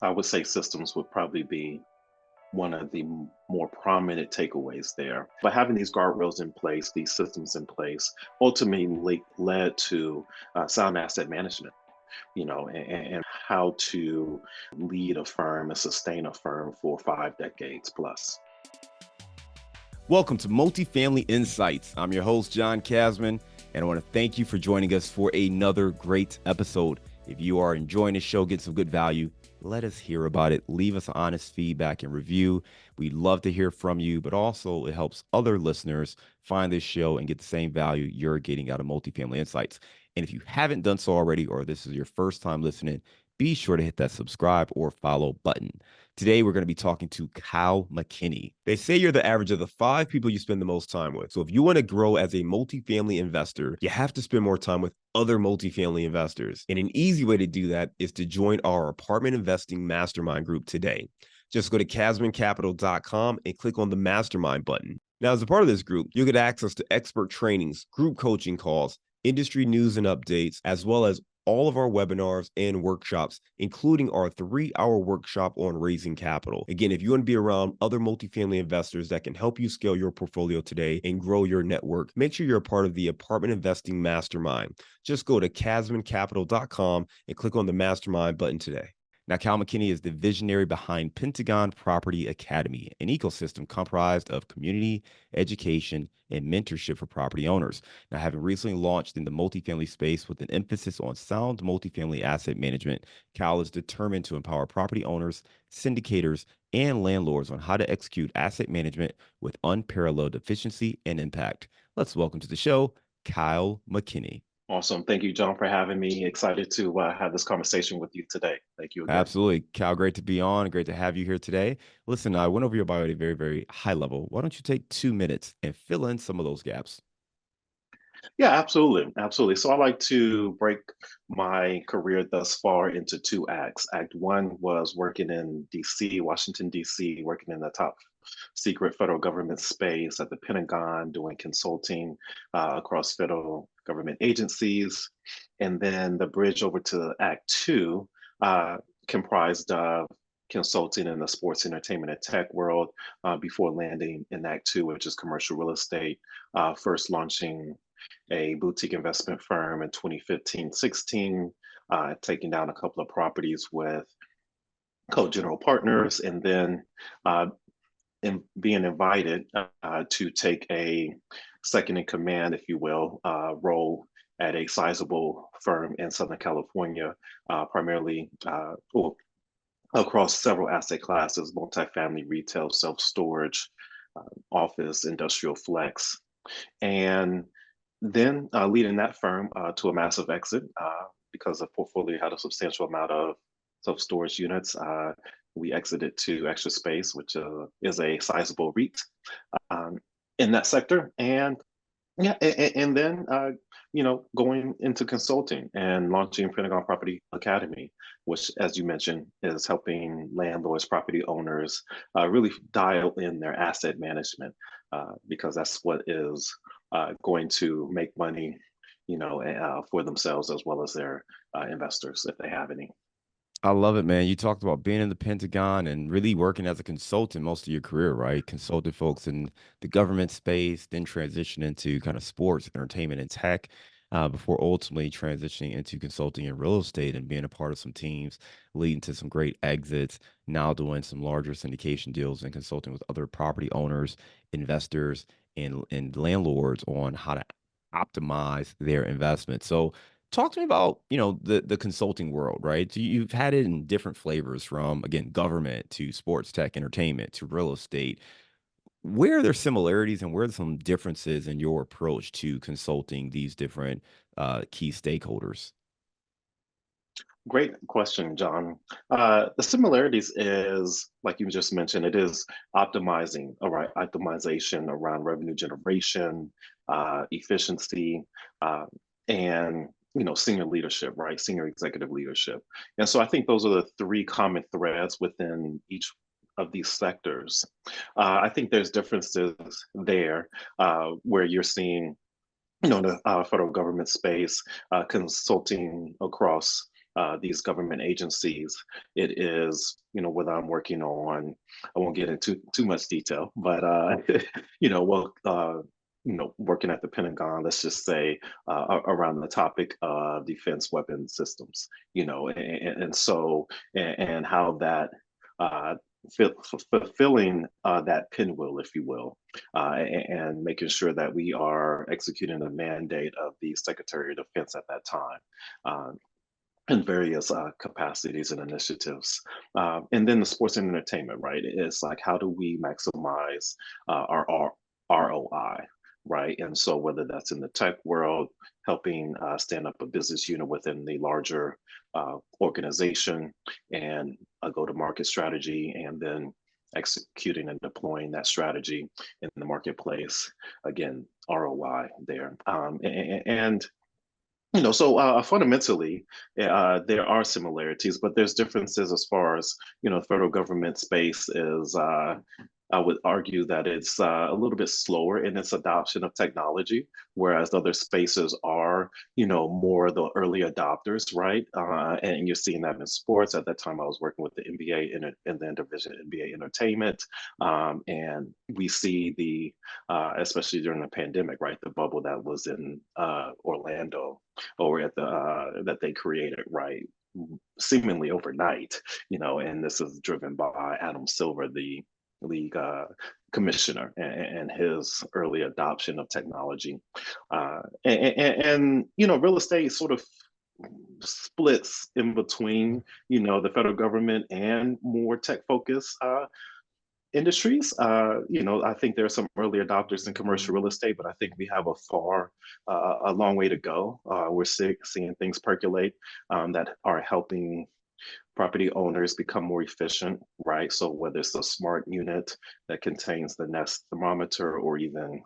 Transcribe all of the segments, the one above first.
I would say systems would probably be one of the more prominent takeaways there. But having these guardrails in place, these systems in place, ultimately led to sound asset management, and how to lead a firm and sustain a firm for 5 decades plus. Welcome to Multifamily Insights. I'm your host, John Casman, and I want to thank you for joining us for another great episode. If you are enjoying the show, get some good value, let us hear about it. Leave us honest feedback and review. We'd love to hear from you, but also it helps other listeners find this show and get the same value you're getting out of Multifamily Insights. And if you haven't done so already, or this is your first time listening, be sure to hit that subscribe or follow button. Today, we're going to be talking to Kyle Mckinney. They say you're the average of the 5 people you spend the most time with. So if you want to grow as a multifamily investor, you have to spend more time with other multifamily investors. And an easy way to do that is to join our apartment investing mastermind group today. Just go to casmancapital.com and click on the mastermind button. Now, as a part of this group, you'll get access to expert trainings, group coaching calls, industry news and updates, as well as all of our webinars and workshops, including our 3-hour workshop on raising capital. Again, if you want to be around other multifamily investors that can help you scale your portfolio today and grow your network, make sure you're a part of the Apartment Investing Mastermind. Just go to casmancapital.com and click on the Mastermind button today. Now, Kyle Mckinney is the visionary behind Pentagon Property Academy, an ecosystem comprised of community, education, and mentorship for property owners. Now, having recently launched in the multifamily space with an emphasis on sound multifamily asset management, Kyle is determined to empower property owners, syndicators, and landlords on how to execute asset management with unparalleled efficiency and impact. Let's welcome to the show, Kyle Mckinney. Awesome. Thank you, John, for having me. Excited to have this conversation with you today. Thank you again. Absolutely. Cal, great to be on. Great to have you here today. Listen, I went over your bio at a very, very high level. Why don't you take 2 minutes and fill in some of those gaps? Yeah, absolutely. Absolutely. So I like to break my career thus far into two acts. Act one was working in DC, Washington, DC, working in the top secret federal government space at the Pentagon, doing consulting across federal government agencies. And then the bridge over to Act two uh, comprised of consulting in the sports, entertainment, and tech world before landing in Act two, which is commercial real estate, first launching a boutique investment firm in 2015-16, taking down a couple of properties with co-general partners, and then uh, being invited to take a second in command, if you will, role at a sizable firm in Southern California, primarily well, across several asset classes: multifamily, retail, self-storage, office, industrial flex. And then leading that firm to a massive exit because the portfolio had a substantial amount of self-storage units. We exited to Extra Space, which is a sizable REIT um, in that sector. And yeah, and then going into consulting and launching Pentagon Property Academy, which, as you mentioned, is helping landlords, property owners really dial in their asset management because that's what is going to make money, for themselves as well as their investors if they have any. I love it, man. You talked about being in the Pentagon and really working as a consultant most of your career, right? Consulted folks in the government space, then transition into kind of sports, entertainment, and tech, before ultimately transitioning into consulting in real estate and being a part of some teams, leading to some great exits. Now doing some larger syndication deals and consulting with other property owners, investors, and landlords on how to optimize their investment. So talk to me about, the consulting world, right? So you've had it in different flavors from, again, government to sports, tech, entertainment to real estate. Where are there similarities and where are some differences in your approach to consulting these different key stakeholders? Great question, John. The similarities is, like you just mentioned, it is optimizing, all right, optimization around revenue generation, efficiency, uh, and senior leadership, right? Senior executive leadership. And so I think those are the three common threads within each of these sectors. I think there's differences there where you're seeing the federal government space, consulting across these government agencies, it is, whether I'm working on, I won't get into too much detail, but, well, working at the Pentagon, let's just say, around the topic of defense weapon systems, and so, and how that, uh, fulfilling that pinwheel, if you will, and making sure that we are executing the mandate of the Secretary of Defense at that time. In various capacities and initiatives. And then the sports and entertainment, right? It's like, how do we maximize our ROI, right? And so, whether that's in the tech world, helping stand up a business unit within the larger organization and a go to market strategy, and then executing and deploying that strategy in the marketplace. Again, ROI there. And so fundamentally, there are similarities, but there's differences as far as, federal government space is, I would argue that it's a little bit slower in its adoption of technology, whereas other spaces are, more the early adopters, right? And you're seeing that in sports. At that time, I was working with the NBA in the division NBA Entertainment. And we see especially during the pandemic, right? The bubble that was in Orlando, or at that they created, right, seemingly overnight, and this is driven by Adam Silver, the league commissioner, and his early adoption of technology. And real estate sort of splits in between, the federal government and more tech focused industries. I think there are some early adopters in commercial real estate, but I think we have a long way to go. We're seeing things percolate that are helping property owners become more efficient, right? So whether it's a smart unit that contains the Nest thermometer, or even,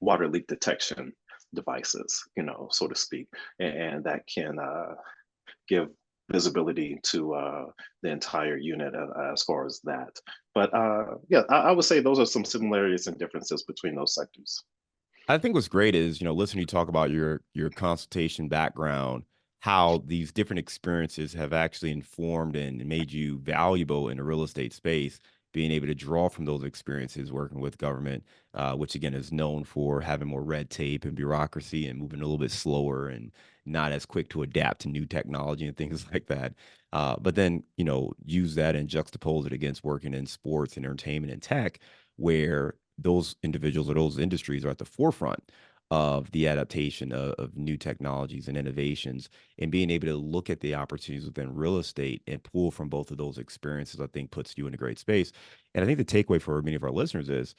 water leak detection devices, so to speak, and that can give visibility to the entire unit as far as that. But yeah, I would say those are some similarities and differences between those sectors. I think what's great is, listening you talk about your consultation background, how these different experiences have actually informed and made you valuable in the real estate space, being able to draw from those experiences working with government, which again is known for having more red tape and bureaucracy and moving a little bit slower and not as quick to adapt to new technology and things like that. But then, use that and juxtapose it against working in sports and entertainment and tech, where those individuals or those industries are at the forefront of the adaptation of new technologies and innovations, and being able to look at the opportunities within real estate and pull from both of those experiences, I think puts you in a great space. And I think the takeaway for many of our listeners is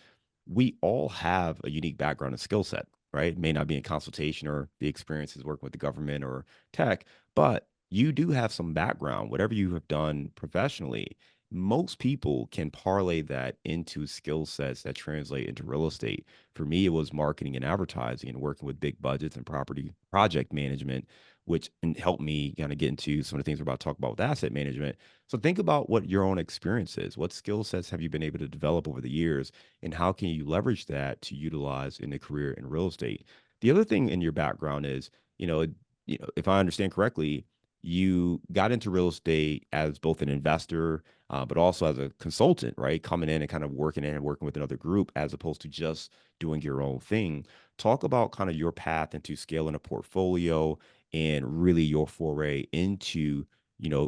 we all have a unique background and skill set, right? It may not be in consultation or the experiences working with the government or tech, but you do have some background, whatever you have done professionally. Most people can parlay that into skill sets that translate into real estate. For me, it was marketing and advertising and working with big budgets and property project management, which helped me kind of get into some of the things we're about to talk about with asset management. So think about what your own experience is. What skill sets have you been able to develop over the years, and how can you leverage that to utilize in a career in real estate? The other thing in your background is, if I understand correctly, you got into real estate as both an investor, but also as a consultant, right? Coming in and kind of working in and working with another group as opposed to just doing your own thing. Talk about kind of your path into scaling a portfolio and really your foray into,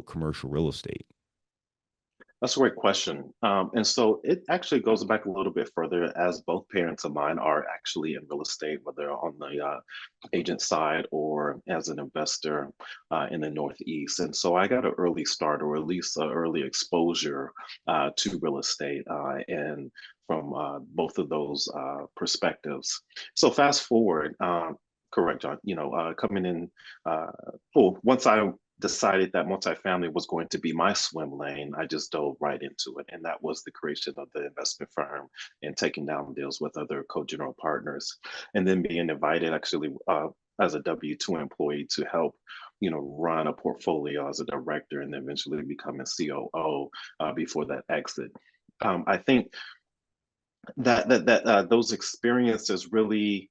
commercial real estate. That's a great question. And so it actually goes back a little bit further, as both parents of mine are actually in real estate, whether on the agent side or as an investor in the Northeast. And so I got an early start, or at least an early exposure to real estate, and from both of those perspectives. So fast forward, correct, John, coming in, once I decided that multifamily was going to be my swim lane, I just dove right into it. And that was the creation of the investment firm and taking down deals with other co-general partners. And then being invited actually as a W-2 employee to help, run a portfolio as a director, and eventually becoming COO before that exit. I think that those experiences really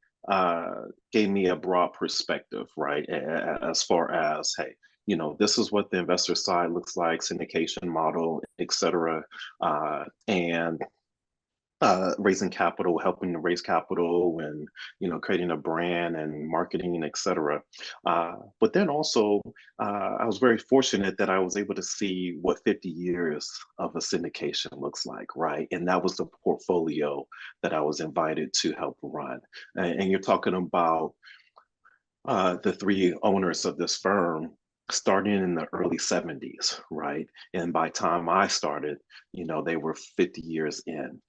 gave me a broad perspective, right? As far as, hey, this is what the investor side looks like, syndication model, et cetera. And raising capital, helping to raise capital, and creating a brand and marketing, etc. But then also, I was very fortunate that I was able to see what 50 years of a syndication looks like, right? And that was the portfolio that I was invited to help run. And you're talking about the three owners of this firm starting in the early 70s, right? And by time I started, they were 50 years in.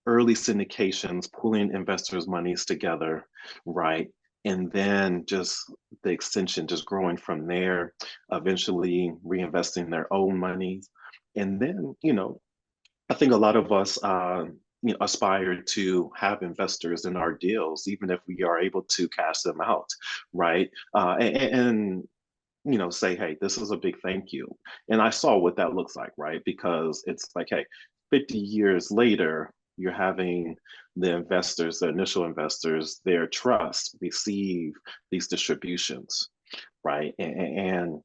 Early syndications, pulling investors' monies together, right? And then just the extension, just growing from there, eventually reinvesting their own monies. And then, I think a lot of us aspire to have investors in our deals, even if we are able to cash them out, right? And say, hey, this is a big thank you. And I saw what that looks like, right? Because it's like, hey, 50 years later, you're having the investors, the initial investors, their trust receive these distributions, right? And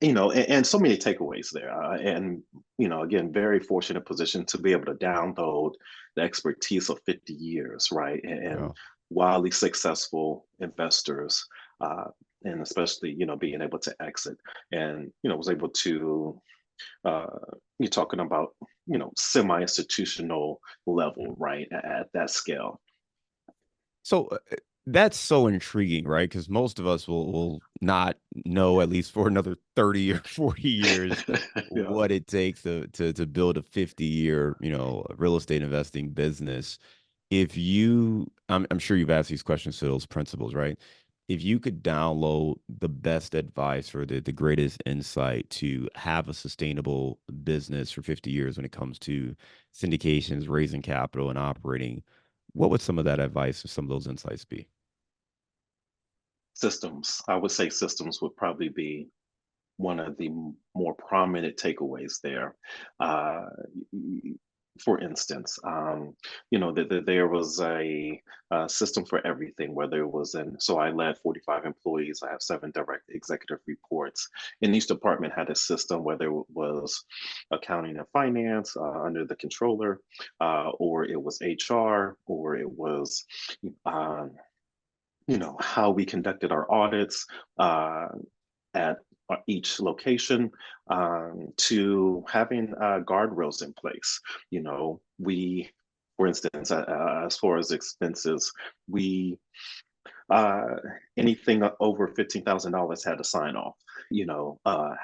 so many takeaways there. And, again, very fortunate position to be able to download the expertise of 50 years, right? And Yeah. wildly successful investors, and especially, being able to exit and, was able to, uh, you're talking about, semi-institutional level, right? At that scale. So that's so intriguing, right? Because most of us will not know, at least for another 30 or 40 years, Yeah. what it takes to build a 50-year, real estate investing business. If you, I'm sure you've asked these questions to those principals, right? If you could download the best advice or the greatest insight to have a sustainable business for 50 years when it comes to syndications, raising capital, and operating, what would some of that advice or some of those insights be? Systems. I would say systems would probably be one of the more prominent takeaways there. Uh, for instance, there was a system for everything, whether it was so I led 45 employees, I have 7 direct executive reports. And each department had a system, whether it was accounting and finance under the controller, or it was HR, or it was um, how we conducted our audits at each location, to having guardrails in place. We, for instance, as far as expenses, we uh, anything over $15,000 had to sign off.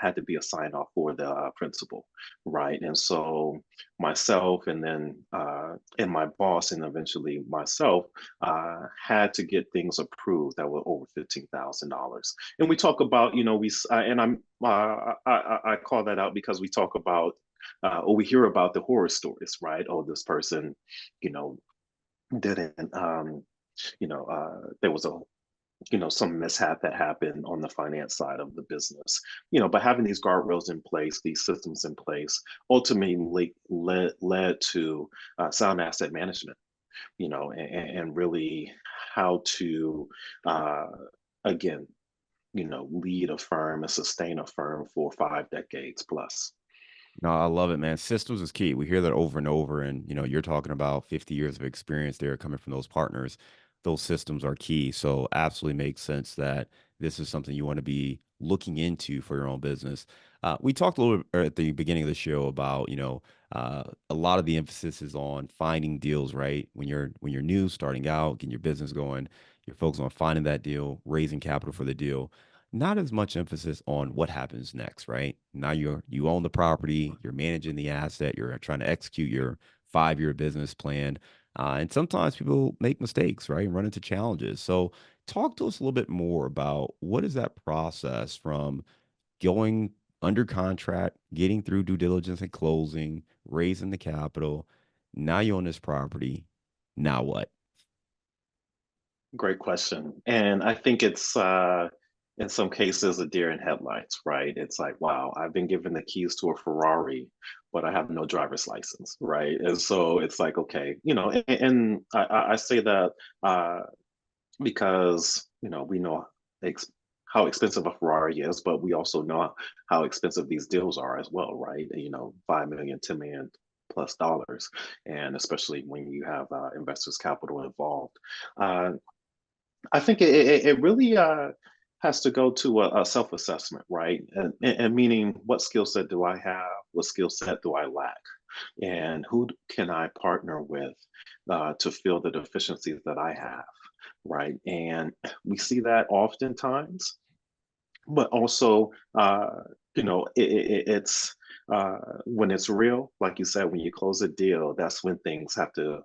Had to be a sign off for the principal, right? And so myself, and then and my boss, and eventually myself, had to get things approved that were over $15,000. And we talk about, and I call that out because we talk about, or we hear about the horror stories, right? Oh, this person, you know, didn't there was a some mishap that happened on the finance side of the business. But having these guardrails in place, these systems in place, ultimately led to sound asset management. And really how to uh, again lead a firm and sustain a firm for 5 decades plus. No, I love it, man. Systems is key. We hear that over and over. And, you're talking about 50 years of experience there coming from those partners. Those systems are key. So absolutely makes sense that this is something you want to be looking into for your own business. We talked a little bit at the beginning of the show about, a lot of the emphasis is on finding deals, right? When you're new, starting out, getting your business going, you're focused on finding that deal, raising capital for the deal, not as much emphasis on what happens next, right? Now you own the property, you're managing the asset, you're trying to execute your 5-year business plan. And sometimes people make mistakes, right? And run into challenges. So talk to us a little bit more about what is that process from going under contract, getting through due diligence and closing, raising the capital. Now you own this property. Now what? Great question. And I think it's in some cases a deer in headlights, right? It's like, wow, I've been given the keys to a Ferrari, but I have no driver's license, right? And so it's like, okay, and I say that because we know how expensive a Ferrari is, but we also know how expensive these deals are as well, right? 5 million, 10 million plus dollars, and especially when you have investors' capital involved. Uh, I think it really has to go to a self-assessment, right? And meaning, what skill set do I have? What skill set do I lack? And who can I partner with to fill the deficiencies that I have, right? And we see that oftentimes, but also, it's when it's real, like you said, when you close a deal, that's when things have to,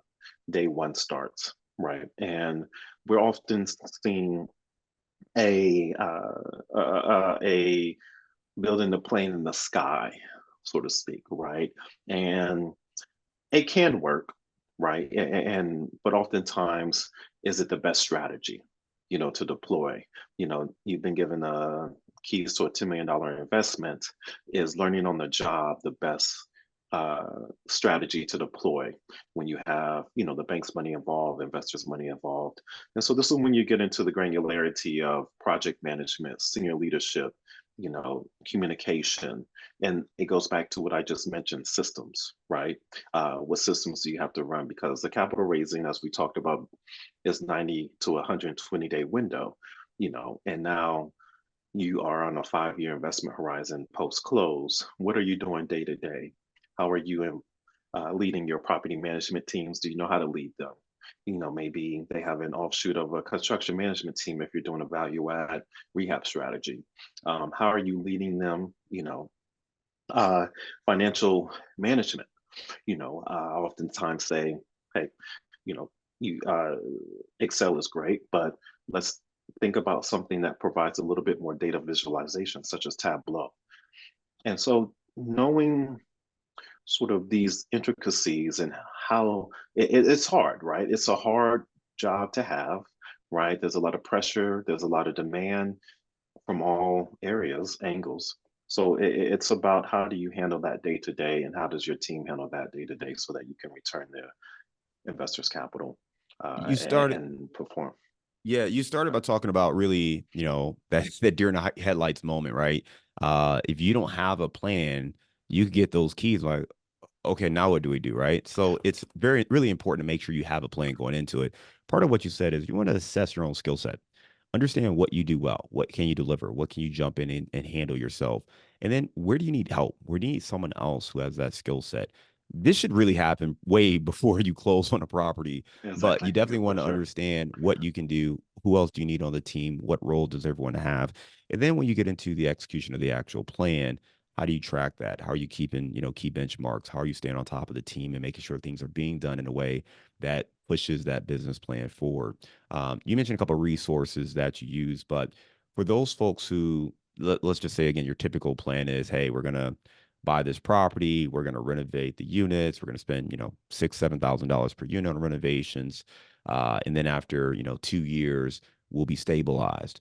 day one starts, right? And we're often seeing a a building the plane in the sky, so to speak, right? And it can work, right? And but oftentimes, is it the best strategy, to deploy? You've been given the keys to a $10 million investment. Is learning on the job the best strategy to deploy when you have, the bank's money involved, investors' money involved? And so this is when you get into the granularity of project management, senior leadership, communication, and it goes back to what I just mentioned, systems, right? What systems do you have to run? Because the capital raising, as we talked about, is 90 to 120-day window, and now you are on a 5-year investment horizon post close. What are you doing day to day? How are you leading your property management teams? Do you know how to lead them? Maybe they have an offshoot of a construction management team if you're doing a value add rehab strategy. How are you leading them? Uh, Financial management. I oftentimes say, hey, you Excel is great, but let's think about something that provides a little bit more data visualization, such as Tableau. And so knowing sort of these intricacies and how it's hard, right? It's a hard job to have, right? There's a lot of pressure, there's a lot of demand from all areas, angles. So it's about, how do you handle that day to day, and how does your team handle that day to day so that you can return their investors' capital You started, and perform. yeah, you started by talking about really, that deer in the headlights moment, right? If you don't have a plan, you get those keys like, okay, now what do we do, right? So it's very, really important to make sure you have a plan going into it. Part of what you said is you want to assess your own skill set, understand what you do well, what can you deliver, what can you jump in and handle yourself, and then where do you need help? Where do you need someone else who has that skill set? This should really happen way before you close on a property, but you Exactly, definitely want for to sure. understand what you can do. Who else do you need on the team? What role does everyone have? And then when you get into the execution of the actual plan, how do you track that? How are you keeping, key benchmarks? How are you staying on top of the team and making sure things are being done in a way that pushes that business plan forward? You mentioned a couple of resources that you use, but for those folks who, let's just say again, your typical plan is, hey, we're gonna buy this property, we're gonna renovate the units, we're gonna spend, $6,000-7,000 per unit on renovations, and then after 2 years, we'll be stabilized.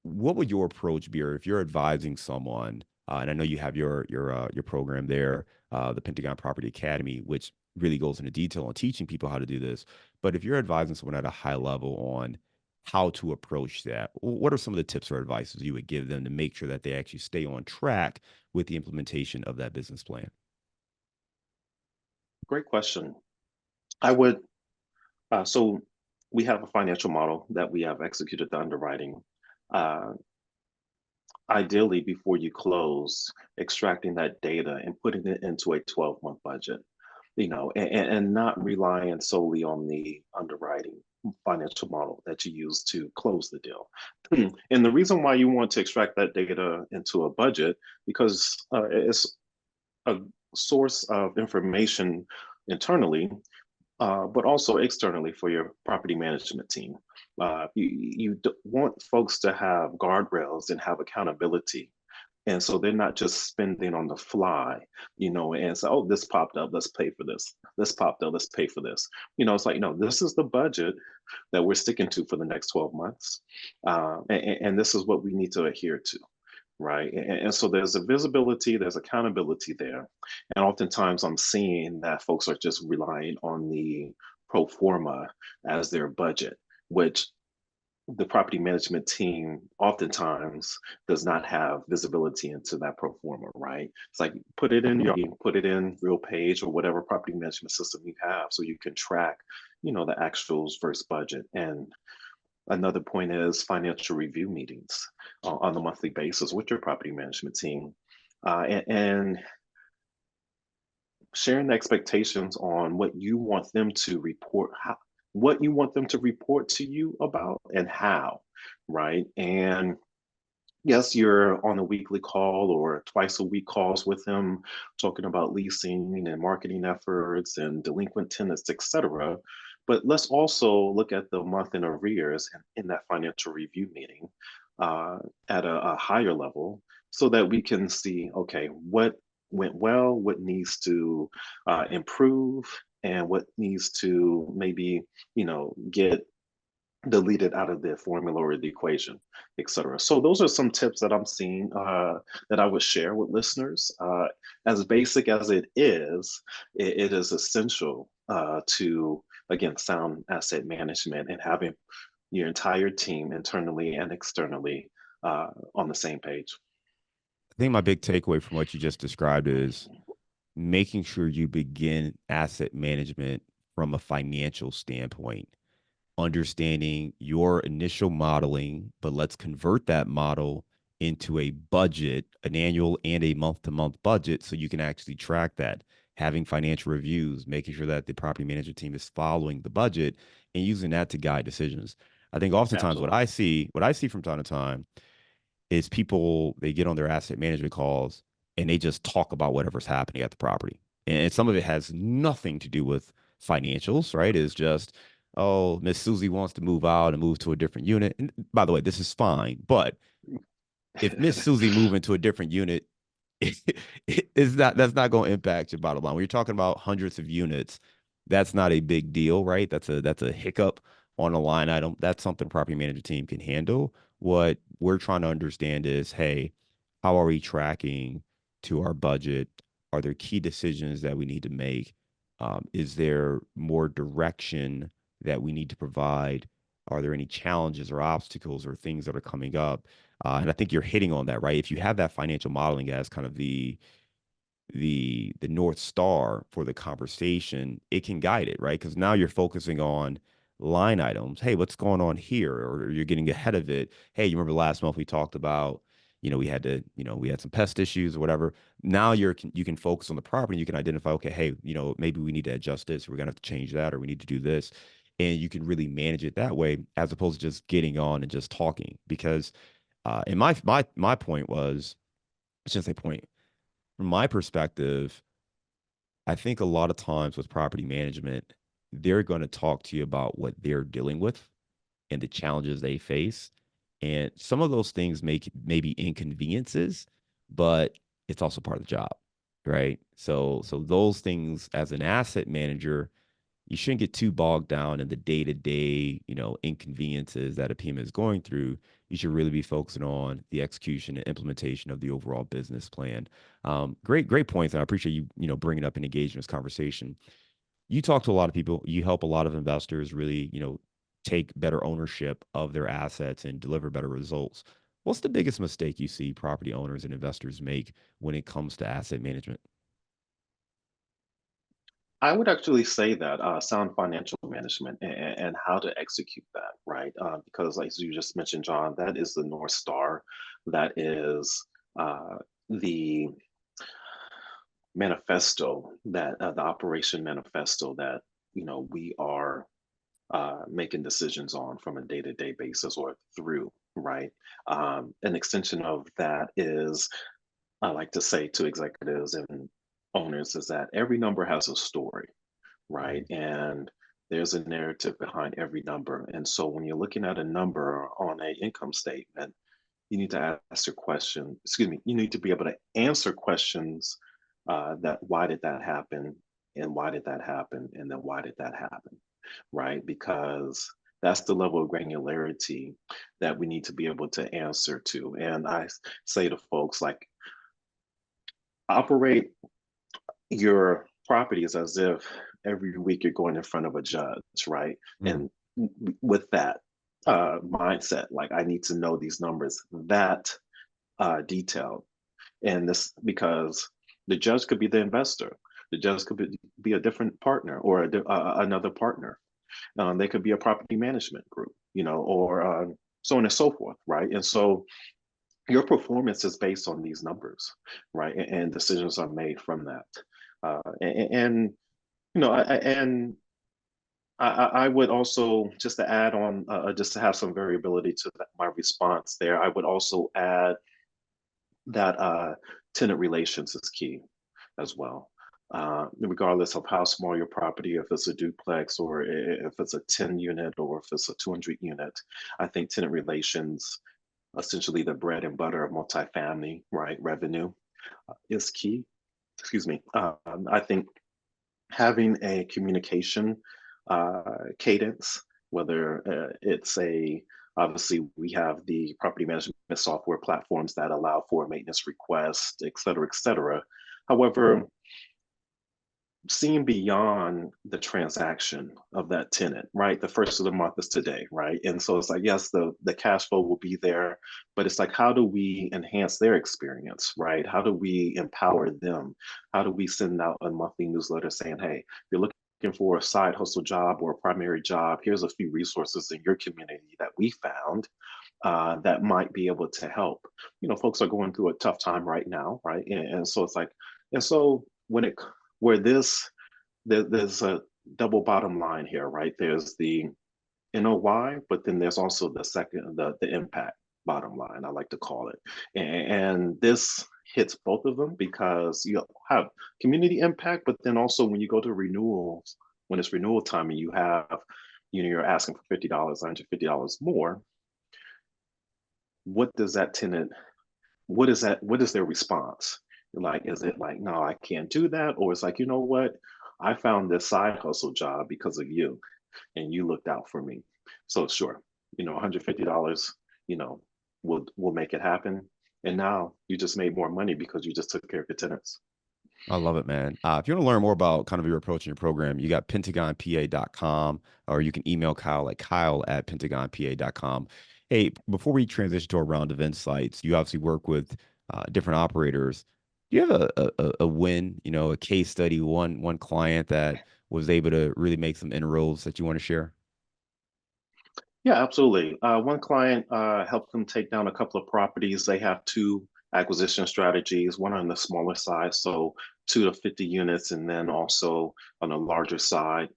What would your approach be, or if you're advising someone, and I know you have your program there, the Pentagon Property Academy, which really goes into detail on teaching people how to do this. But if you're advising someone at a high level on how to approach that, what are some of the tips or advices you would give them to make sure that they actually stay on track with the implementation of that business plan? Great question. I would, so we have a financial model that we have executed the underwriting. Uh, Ideally, before you close, extracting that data and putting it into a 12-month budget, and not relying solely on the underwriting financial model that you use to close the deal. And the reason why you want to extract that data into a budget, because it's a source of information internally, but also externally for your property management team. You want folks to have guardrails and have accountability. And so they're not just spending on the fly, and say, oh, this popped up, let's pay for this. This popped up, let's pay for this. It's like, no, this is the budget that we're sticking to for the next 12 months. And this is what we need to adhere to, right? And so there's a visibility, there's accountability there. And oftentimes I'm seeing that folks are just relying on the pro forma as their budget, which the property management team oftentimes does not have visibility into that pro forma, right? It's like put it in RealPage or whatever property management system you have so you can track, the actuals versus budget. And another point is financial review meetings on a monthly basis with your property management team. And sharing the expectations on what you want them to report, what you want them to report to you about and how, right? And yes, you're on a weekly call or twice a week calls with them, talking about leasing and marketing efforts and delinquent tenants, etc. But let's also look at the month in arrears in that financial review meeting uh, at a higher level so that we can see, okay, what went well, what needs to improve, and what needs to maybe, get deleted out of the formula or the equation, et cetera. So those are some tips that I'm seeing that I would share with listeners. As basic as it is essential to, again, sound asset management and having your entire team internally and externally on the same page. I think my big takeaway from what you just described is making sure you begin asset management from a financial standpoint, understanding your initial modeling, but let's convert that model into a budget, an annual and a month to month budget, so you can actually track that. Having financial reviews, making sure that the property management team is following the budget and using that to guide decisions. I think oftentimes Absolutely. what I see from time to time is people, they get on their asset management calls and they just talk about whatever's happening at the property. And some of it has nothing to do with financials, right? It's just, oh, Miss Susie wants to move out and move to a different unit. And by the way, this is fine. But if Miss Susie move into a different unit, that's not going to impact your bottom line. When you're talking about hundreds of units, that's not a big deal, right? That's a hiccup on a line item. That's something property manager team can handle. What we're trying to understand is, hey, how are we tracking to our budget? Are there key decisions that we need to make? Is there more direction that we need to provide? Are there any challenges or obstacles or things that are coming up? And I think you're hitting on that, right? If you have that financial modeling as kind of the North Star for the conversation, it can guide it, right? Because now you're focusing on line items. Hey, what's going on here? Or you're getting ahead of it. Hey, you remember last month we talked about, we had some pest issues or whatever. Now you can focus on the property. You can identify, okay, hey, maybe we need to adjust this. Or we're gonna have to change that, or we need to do this. And you can really manage it that way, as opposed to just getting on and just talking. Because and my point was, I shouldn't say point. From my perspective, I think a lot of times with property management, they're going to talk to you about what they're dealing with and the challenges they face. And some of those things make maybe inconveniences, but it's also part of the job, right? So those things as an asset manager, you shouldn't get too bogged down in the day-to-day, inconveniences that a PM is going through. You should really be focusing on the execution and implementation of the overall business plan. Great points, and I appreciate you, bringing up and engaging in this conversation. You talk to a lot of people. You help a lot of investors really, take better ownership of their assets and deliver better results. What's the biggest mistake you see property owners and investors make when it comes to asset management? I would actually say that sound financial management and how to execute that, right? Because, like you just mentioned, John, that is the North Star. That is the manifesto, that the operation manifesto that we are making decisions on from a day-to-day basis or through, right? An extension of that is, I like to say to executives and owners, is that every number has a story, right? And there's a narrative behind every number. And so when you're looking at a number on an income statement, you need to ask your question, excuse me, you need to be able to answer questions that why did that happen? And why did that happen? And then why did that happen? Right? Because that's the level of granularity that we need to be able to answer to. And I say to folks, like, operate your properties as if every week you're going in front of a judge, right? Mm. And with that, mindset. Like I need to know these numbers that detailed. And this because the judge could be the investor, the judge could be a different partner or another partner. They could be a property management group, or so on and so forth, right? And so your performance is based on these numbers, right? And decisions are made from that. And and I would also, just to add on, just to have some variability to my response there, I would also add that tenant relations is key as well. Regardless of how small your property, if it's a duplex or if it's a 10 unit or if it's a 200 unit, I think tenant relations, essentially the bread and butter of multifamily, right, revenue is key. Excuse me. I think having a communication cadence, whether obviously we have the property management software platforms that allow for maintenance requests, et cetera, et cetera. However, seeing beyond the transaction of that tenant, right? The first of the month is today, right? And so it's like, yes, the cash flow will be there, but it's like, how do we enhance their experience, right? How do we empower them? How do we send out a monthly newsletter saying, hey, if you're looking for a side hustle job or a primary job, here's a few resources in your community that we found that might be able to help. Folks are going through a tough time right now, right? And so it's like, and so there's a double bottom line here, right? There's the NOI, but then there's also the impact bottom line, I like to call it. And this hits both of them because you have community impact, but then also when you go to renewals, when it's renewal time and you're asking for $50, $150 more, what does that tenant, what is their response? Like, is it like, no, I can't do that? Or it's like, you know what? I found this side hustle job because of you and you looked out for me. So sure, $150, will make it happen. And now you just made more money because you just took care of your tenants. I love it, man. If you want to learn more about kind of your approach in your program, you got pentagonpa.com, or you can email Kyle at kyle@pentagonpa.com. Hey, before we transition to a round of insights, you obviously work with different operators. Do you have a win, a case study, one client that was able to really make some inroads that you want to share? Yeah, absolutely. One client helped them take down a couple of properties. They have two acquisition strategies, one on the smaller side, so 2 to 50 units, and then also on the larger side,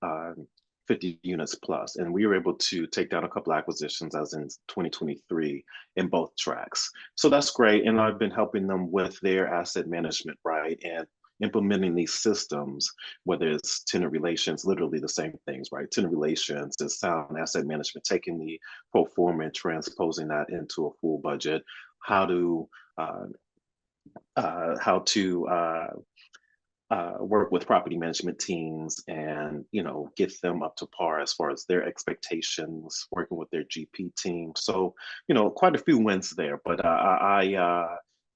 50 units plus. And we were able to take down a couple of acquisitions as in 2023 in both tracks. So that's great. And I've been helping them with their asset management, right? And implementing these systems, whether it's tenant relations, literally the same things, right? Tenant relations is sound asset management, taking the pro forma and transposing that into a full budget. How to uh, how to work with property management teams and get them up to par as far as their expectations, working with their GP team. So quite a few wins there. But I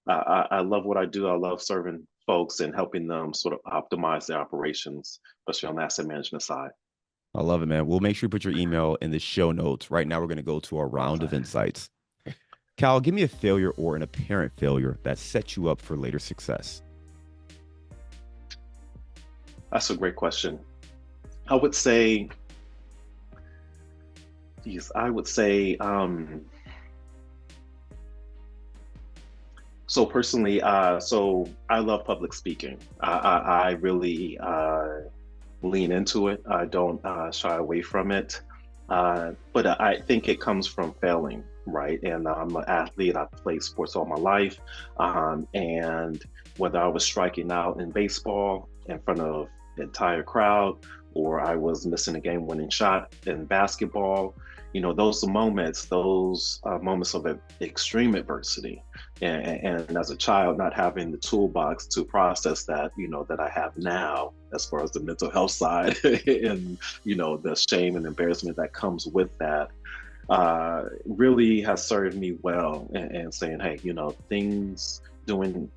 love what I do. I love serving folks and helping them sort of optimize their operations, especially on the asset management side. I love it, man. We'll make sure you put your email in the show notes. Right now, we're going to go to a round of Awesome. insights. Cal, give me a failure or an apparent failure that set you up for later success. That's a great question. I would say, geez, I would say, so personally, so I love public speaking. I really lean into it. I don't shy away from it. But I think it comes from failing, right? And I'm an athlete. I've played sports all my life. And whether I was striking out in baseball in front of the entire crowd, or I was missing a game-winning shot in basketball, those moments of extreme adversity, and as a child, not having the toolbox to process that, that I have now, as far as the mental health side, and the shame and embarrassment that comes with that, really has served me well. And saying, hey, doing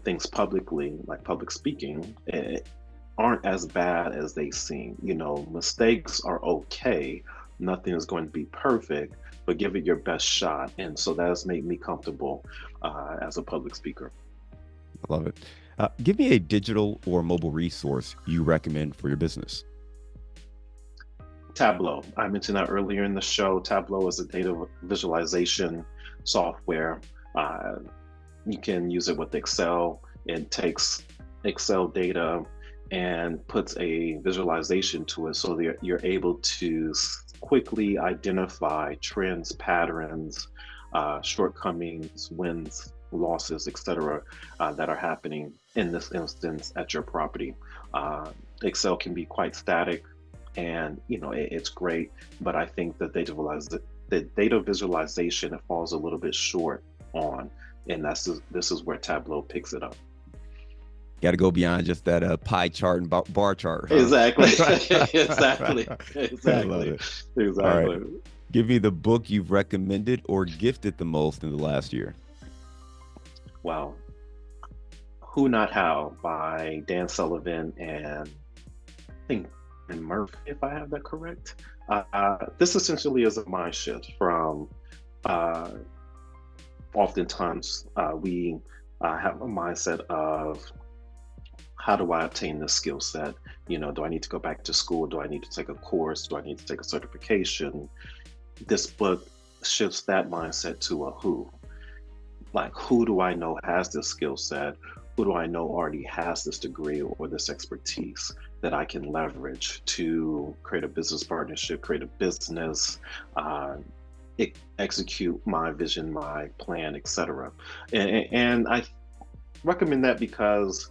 things publicly, like public speaking, aren't as bad as they seem. Mistakes are okay, Nothing is going to be perfect, but give it your best shot. And so that has made me comfortable as a public speaker. I love it. Give me a digital or mobile resource you recommend for your business. Tableau. I mentioned that earlier in the show. Tableau is a data visualization software. Uh, you can use it with Excel. It takes Excel data and puts a visualization to it so that you're able to quickly identify trends, patterns, shortcomings, wins, losses, etc., that are happening in this instance at your property. Excel can be quite static, and it's great, but I think the data visualization it falls a little bit short on, and this is where Tableau picks it up. Got to go beyond just that pie chart and bar chart, huh? Exactly. Exactly. I love Exactly. it. Exactly. All right. Give me the book you've recommended or gifted the most in the last year. Wow. Who Not How by Dan Sullivan and I think and Murphy, if I have that correct. This essentially is a mind shift from oftentimes we have a mindset of how do I obtain this skill set? Do I need to go back to school? Do I need to take a course? Do I need to take a certification? This book shifts that mindset to a who. Like, who do I know has this skill set? Who do I know already has this degree or this expertise that I can leverage to create a business partnership, create a business, execute my vision, my plan, etc. And I recommend that because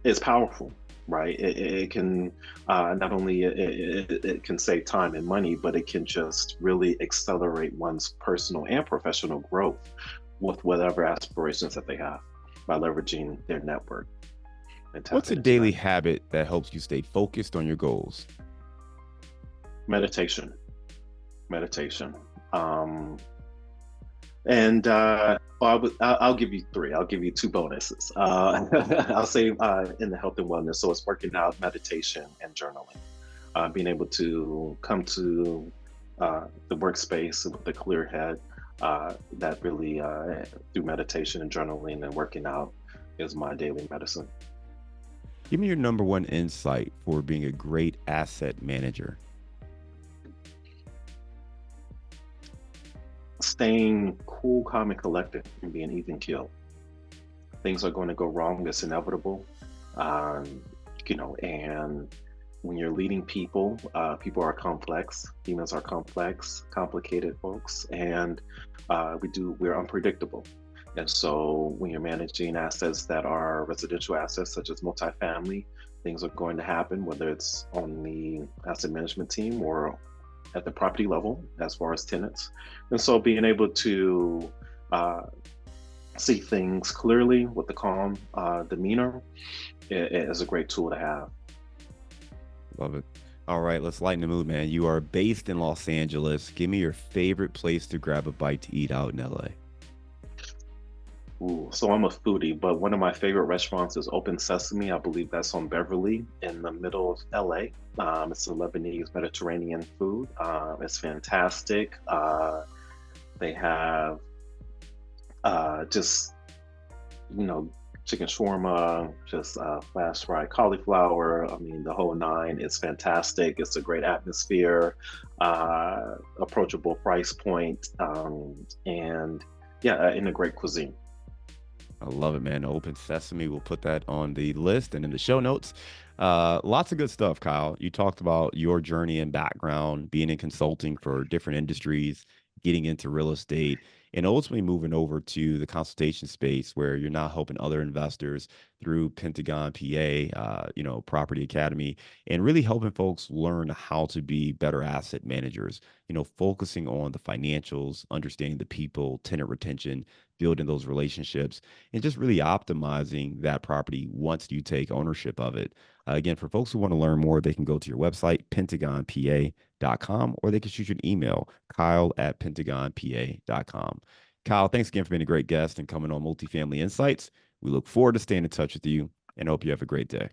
it's powerful, right? It can not only it can save time and money, but it can just really accelerate one's personal and professional growth with whatever aspirations that they have by leveraging their network. What's a daily habit that helps you stay focused on your goals? Meditation. And I'll give you three. I'll give you two bonuses. I'll say in the health and wellness. So it's working out, meditation, and journaling. Being able to come to the workspace with a clear head. That really, through meditation and journaling and working out, is my daily medicine. Give me your number one insight for being a great asset manager. Staying cool, calm, and collected, and being even keeled. Things are going to go wrong. It's inevitable. And when you're leading people, people are complex. Humans are complex, complicated folks, and we're unpredictable. And so when you're managing assets that are residential assets, such as multifamily, things are going to happen, whether it's on the asset management team or at the property level, as far as tenants. And so being able to see things clearly with the calm demeanor is a great tool to have. Love it. All right, let's lighten the mood, man. You are based in Los Angeles. Give me your favorite place to grab a bite to eat out in LA. Ooh, so I'm a foodie, but one of my favorite restaurants is Open Sesame. I believe that's on Beverly in the middle of LA. It's a Lebanese Mediterranean food. It's fantastic. They have just, chicken shawarma, just flash fried cauliflower. I mean, the whole nine. It's fantastic. It's a great atmosphere, approachable price point, and yeah, in a great cuisine. I love it, man. Open Sesame. We'll put that on the list and in the show notes. Lots of good stuff, Kyle. You talked about your journey and background, being in consulting for different industries, getting into real estate, and ultimately moving over to the consultation space where you're now helping other investors through Pentagon PA, Property Academy, and really helping folks learn how to be better asset managers, focusing on the financials, understanding the people, tenant retention, building those relationships, and just really optimizing that property once you take ownership of it. Again, for folks who want to learn more, they can go to your website, pentagonpa.com, or they can shoot you an email, kyle@pentagonpa.com. Kyle, thanks again for being a great guest and coming on Multifamily Insights. We look forward to staying in touch with you and hope you have a great day.